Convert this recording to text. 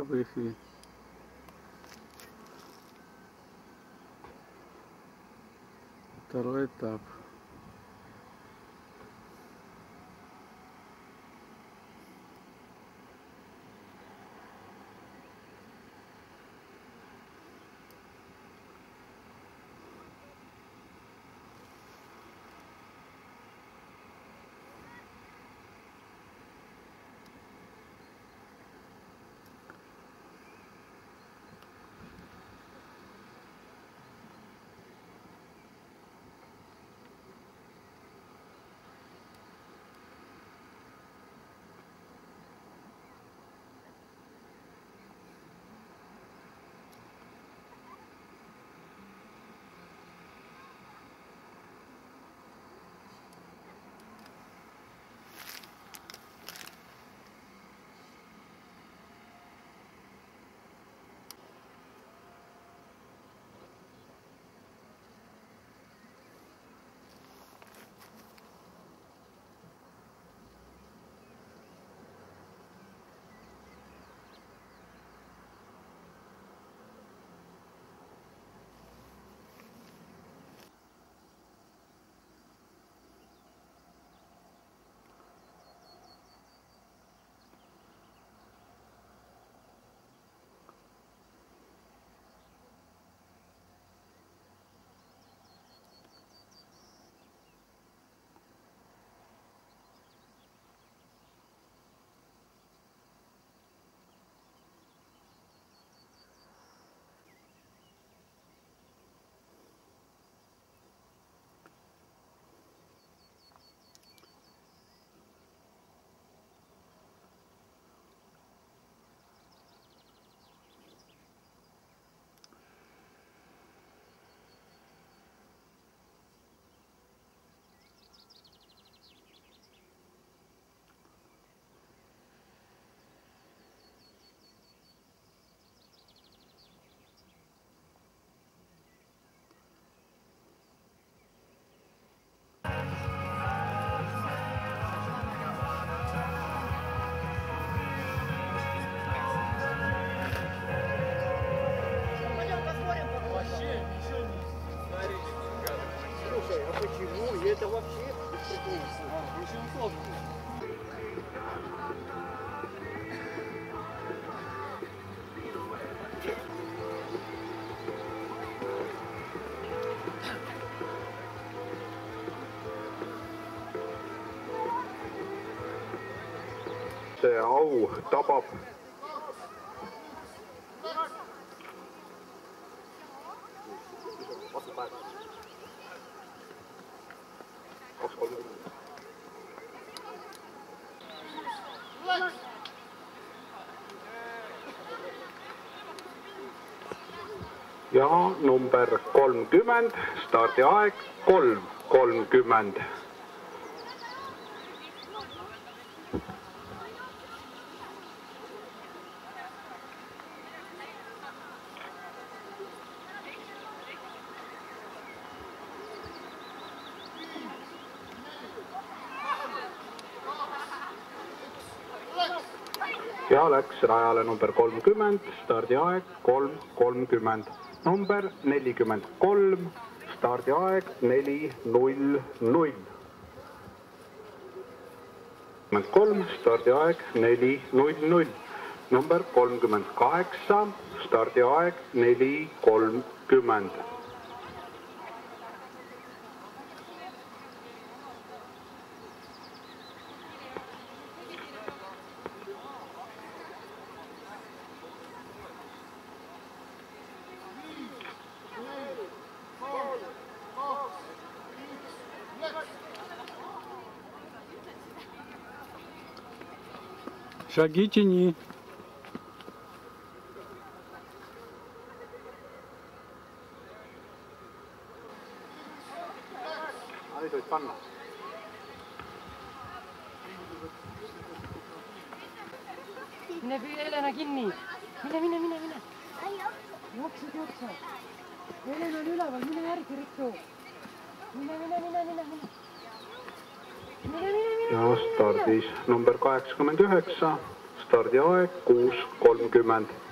vesi. Второй этап. Это вообще очень сложно. See au tabab. Ja number 30, stardiaeg 3:30. Ja läks rajale number 30, stardiaeg 3:30. Number 43, stardiaeg 4:00. 3, stardiaeg 4:00. Number 38, stardiaeg 4:30. Шаги тяни. Nüüd võid panna. Mine püüa Helena kinni. Mine. Jookse. Helena on üleval, mine järgi ruttu. Mine. Ja stardis number 89, stardiaeg 6:30.